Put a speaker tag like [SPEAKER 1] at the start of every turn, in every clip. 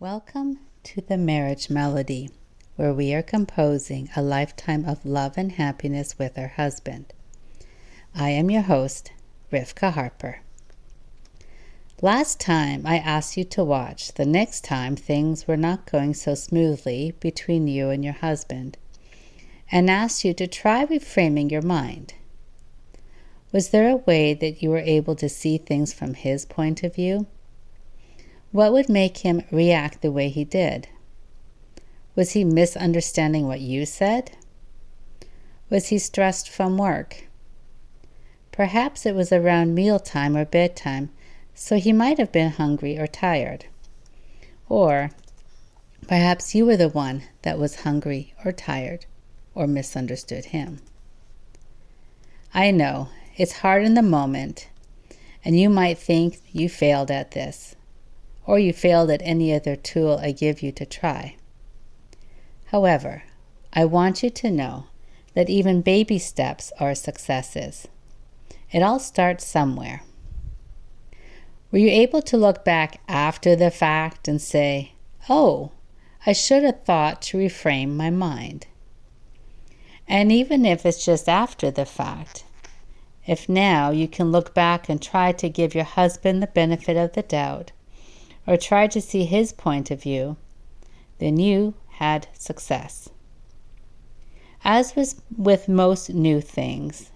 [SPEAKER 1] Welcome to the Marriage Melody, where we are composing a lifetime of love and happiness with our husband. I am your host, Rivka Harper. Last time I asked you to watch the next time things were not going so smoothly between you and your husband, and asked you to try reframing your mind. Was there a way that you were able to see things from his point of view? What would make him react the way he did? Was he misunderstanding what you said? Was he stressed from work? Perhaps it was around mealtime or bedtime, so he might have been hungry or tired. Or perhaps you were the one that was hungry or tired or misunderstood him. I know, it's hard in the moment, and you might think you failed at this, or you failed at any other tool I give you to try. However, I want you to know that even baby steps are successes. It all starts somewhere. Were you able to look back after the fact and say, "Oh, I should have thought to reframe my mind"? And even if it's just after the fact, if now you can look back and try to give your husband the benefit of the doubt, or try to see his point of view, then you had success. As with most new things,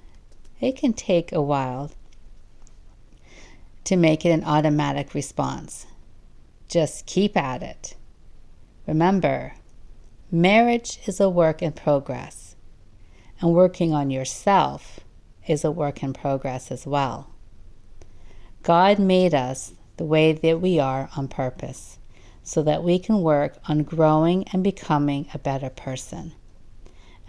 [SPEAKER 1] it can take a while to make it an automatic response. Just keep at it. Remember, marriage is a work in progress, and working on yourself is a work in progress as well. God made us the way that we are on purpose, so that we can work on growing and becoming a better person.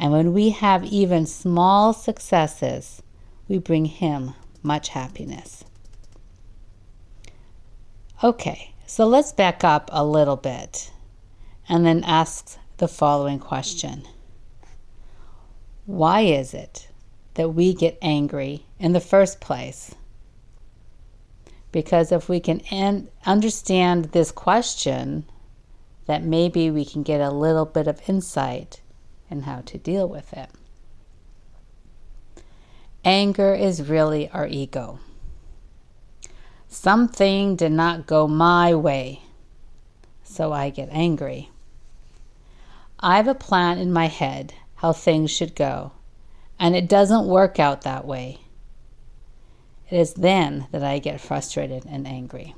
[SPEAKER 1] And when we have even small successes, we bring Him much happiness. Okay, so let's back up a little bit and then ask the following question. Why is it that we get angry in the first place? Because if we can understand this question, that maybe we can get a little bit of insight in how to deal with it. Anger is really our ego. Something did not go my way, so I get angry. I have a plan in my head how things should go, and it doesn't work out that way. It is then that I get frustrated and angry.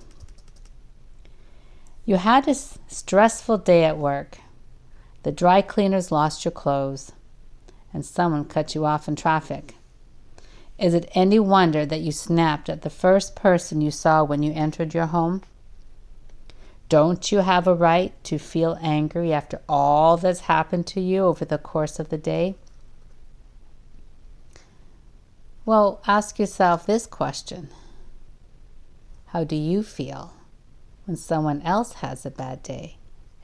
[SPEAKER 1] You had a stressful day at work. The dry cleaners lost your clothes, and someone cut you off in traffic. Is it any wonder that you snapped at the first person you saw when you entered your home? Don't you have a right to feel angry after all that's happened to you over the course of the day? Well, ask yourself this question. How do you feel when someone else has a bad day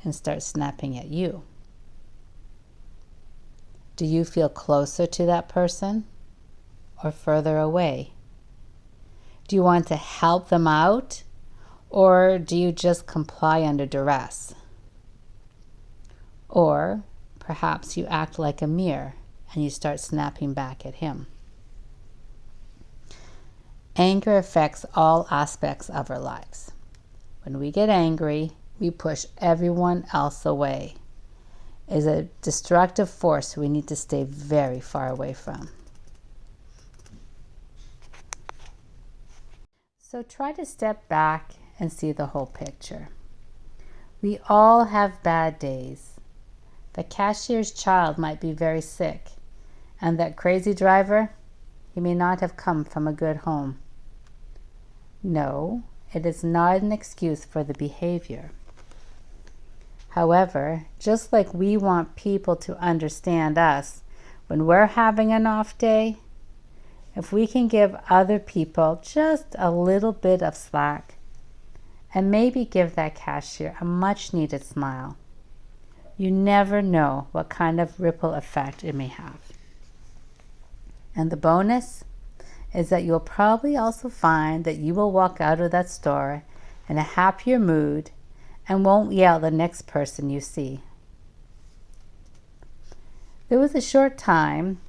[SPEAKER 1] and starts snapping at you? Do you feel closer to that person or further away? Do you want to help them out, or do you just comply under duress? Or perhaps you act like a mirror and you start snapping back at him. Anger affects all aspects of our lives. When we get angry, we push everyone else away. It is a destructive force we need to stay very far away from. So try to step back and see the whole picture. We all have bad days. The cashier's child might be very sick, and that crazy driver, he may not have come from a good home. No, it is not an excuse for the behavior. However, just like we want people to understand us when we're having an off day, if we can give other people just a little bit of slack and maybe give that cashier a much needed smile, you never know what kind of ripple effect it may have. And the bonus is that you'll probably also find that you will walk out of that store in a happier mood and won't yell at the next person you see. There was a short time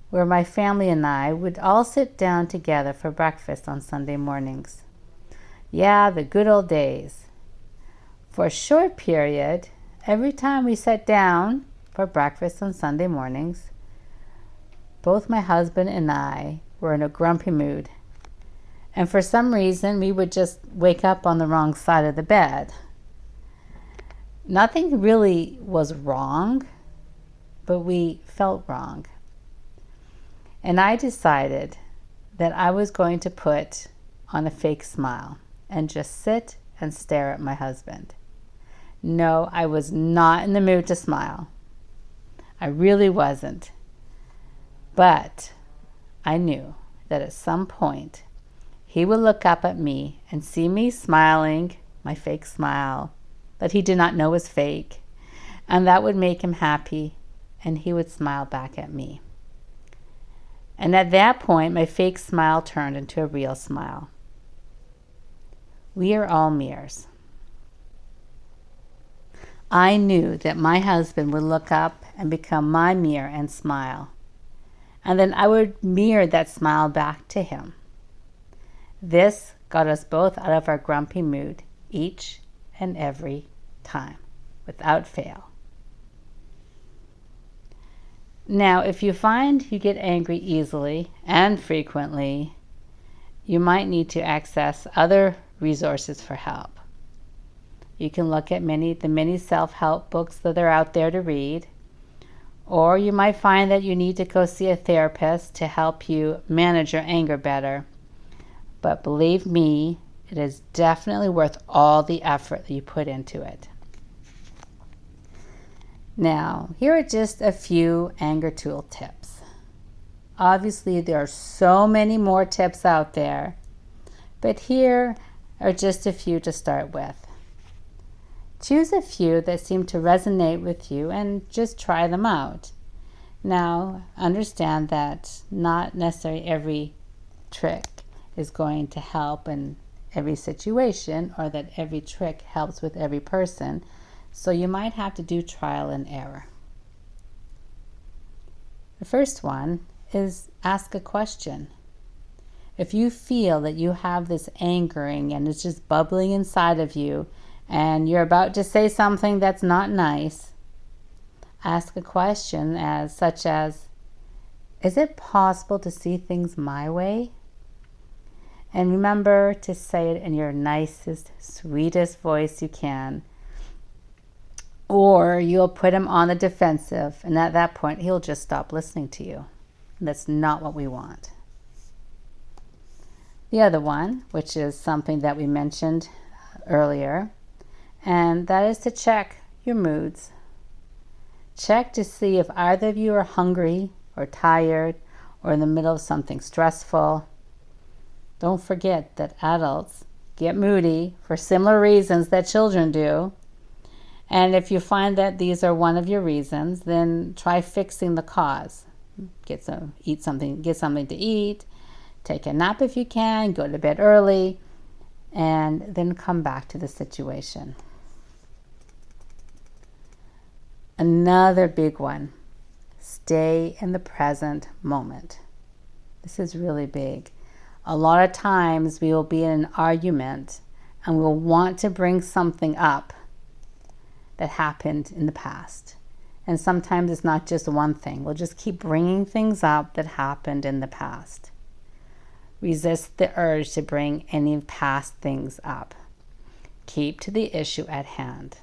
[SPEAKER 1] where my family and I would all sit down together for breakfast on Sunday mornings. Yeah, the good old days. For a short period, every time we sat down for breakfast on Sunday mornings, both my husband and I were in a grumpy mood. And for some reason, we would just wake up on the wrong side of the bed. Nothing really was wrong, but we felt wrong. And I decided that I was going to put on a fake smile and just sit and stare at my husband. No, I was not in the mood to smile. I really wasn't. But I knew that at some point he would look up at me and see me smiling, my fake smile, that he did not know was fake, and that would make him happy, and he would smile back at me. And at that point, my fake smile turned into a real smile. We are all mirrors. I knew that my husband would look up and become my mirror and smile. And then I would mirror that smile back to him. This got us both out of our grumpy mood each and every time, without fail. Now, if you find you get angry easily and frequently, you might need to access other resources for help. You can look at the many self-help books that are out there to read, or you might find that you need to go see a therapist to help you manage your anger better. But believe me, it is definitely worth all the effort that you put into it. Now, here are just a few anger tool tips. Obviously, there are so many more tips out there, but here are just a few to start with. Choose a few that seem to resonate with you and just try them out. Now, understand that not necessarily every trick is going to help in every situation, or that every trick helps with every person. So you might have to do trial and error. The first one is ask a question. If you feel that you have this angering and it's just bubbling inside of you and you're about to say something that's not nice, ask a question such as, is it possible to see things my way? And remember to say it in your nicest, sweetest voice you can. Or you'll put him on the defensive, and at that point, he'll just stop listening to you. That's not what we want. The other one, which is something that we mentioned earlier, and that is to check your moods. Check to see if either of you are hungry or tired or in the middle of something stressful. Don't forget that adults get moody for similar reasons that children do. And if you find that these are one of your reasons, then try fixing the cause. Get something to eat, take a nap if you can, go to bed early, and then come back to the situation. Another big one, stay in the present moment. This is really big. A lot of times we will be in an argument and we'll want to bring something up that happened in the past. And sometimes it's not just one thing. We'll just keep bringing things up that happened in the past. Resist the urge to bring any past things up. Keep to the issue at hand.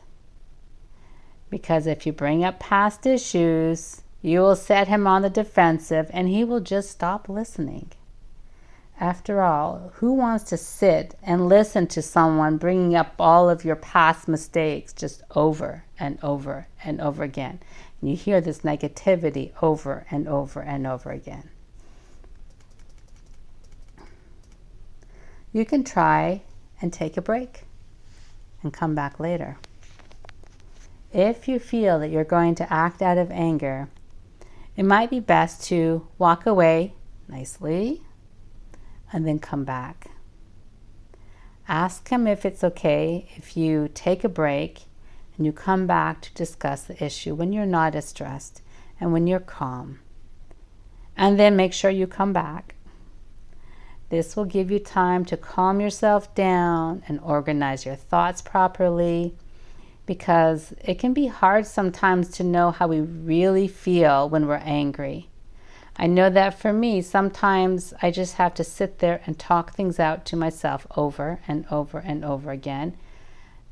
[SPEAKER 1] Because if you bring up past issues, you will set him on the defensive and he will just stop listening. After all, who wants to sit and listen to someone bringing up all of your past mistakes just over and over and over again? And you hear this negativity over and over and over again. You can try and take a break and come back later. If you feel that you're going to act out of anger, it might be best to walk away nicely and then come back. Ask him if it's okay if you take a break and you come back to discuss the issue when you're not as stressed and when you're calm. And then make sure you come back. This will give you time to calm yourself down and organize your thoughts properly, because it can be hard sometimes to know how we really feel when we're angry. I know that for me, sometimes I just have to sit there and talk things out to myself over and over and over again.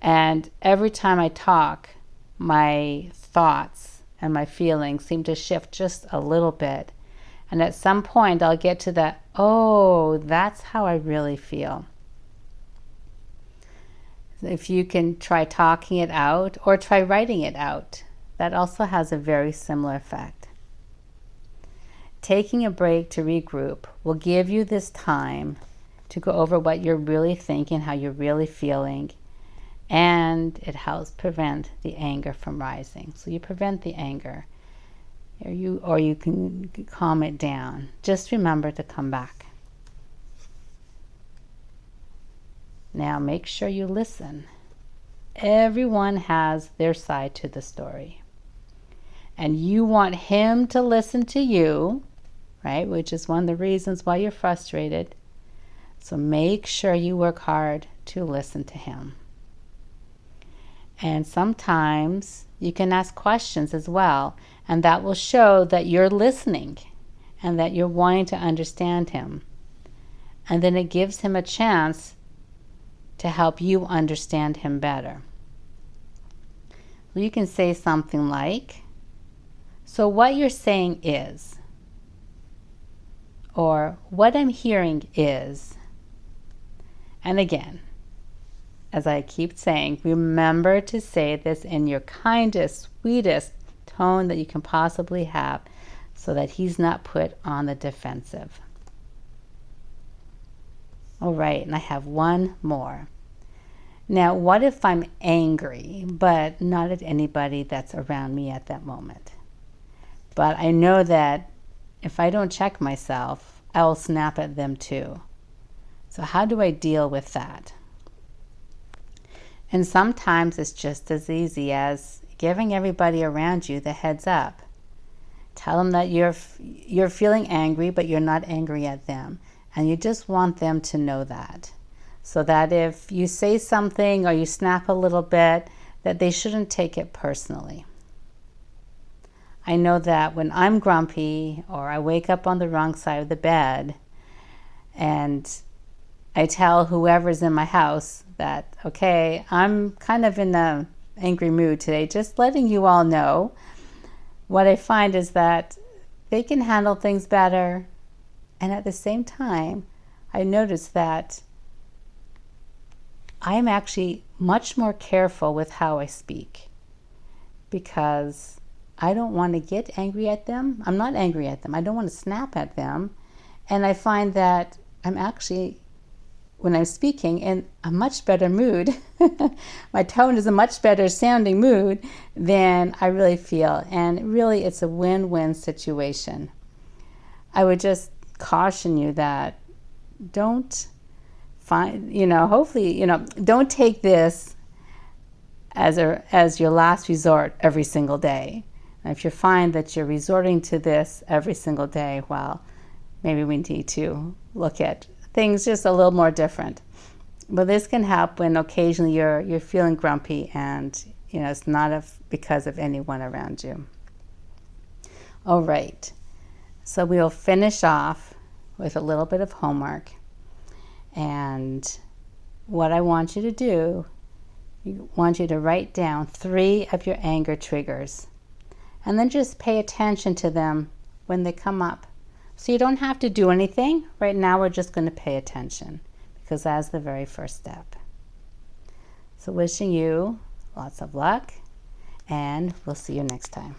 [SPEAKER 1] And every time I talk, my thoughts and my feelings seem to shift just a little bit. And at some point, I'll get to that, oh, that's how I really feel. If you can try talking it out or try writing it out, that also has a very similar effect. Taking a break to regroup will give you this time to go over what you're really thinking, how you're really feeling, and it helps prevent the anger from rising. So you prevent the anger, or you can calm it down. Just remember to come back. Now make sure you listen. Everyone has their side to the story. And you want him to listen to you, right? Which is one of the reasons why you're frustrated. So make sure you work hard to listen to him. And sometimes you can ask questions as well, and that will show that you're listening and that you're wanting to understand him. And then it gives him a chance to help you understand him better. You can say something like, so what you're saying is, or what I'm hearing is. And again, as I keep saying, remember to say this in your kindest, sweetest tone that you can possibly have, so that he's not put on the defensive. All right, and I have one more. Now, what if I'm angry, but not at anybody that's around me at that moment? But I know that if I don't check myself, I will snap at them too. So how do I deal with that? And sometimes it's just as easy as giving everybody around you the heads up. Tell them that you're feeling angry, but you're not angry at them. And you just want them to know that. So that if you say something or you snap a little bit, that they shouldn't take it personally. I know that when I'm grumpy or I wake up on the wrong side of the bed and I tell whoever's in my house that, okay, I'm kind of in an angry mood today, just letting you all know, what I find is that they can handle things better. And at the same time, I notice that I'm actually much more careful with how I speak, because I don't want to get angry at them. I'm not angry at them. I don't want to snap at them. And I find that I'm actually, when I'm speaking, in a much better mood. My tone is a much better sounding mood than I really feel. And really, it's a win-win situation. I would just caution you that don't don't take this as your last resort every single day. And if you find that you're resorting to this every single day, well, maybe we need to look at things just a little more different. But this can help when occasionally you're feeling grumpy and it's not because of anyone around you. All right, so we'll finish off with a little bit of homework. And what I want you to do, I want you to write down 3 of your anger triggers, and then just pay attention to them when they come up. So you don't have to do anything. Right now we're just going to pay attention, because that's the very first step. So wishing you lots of luck, and we'll see you next time.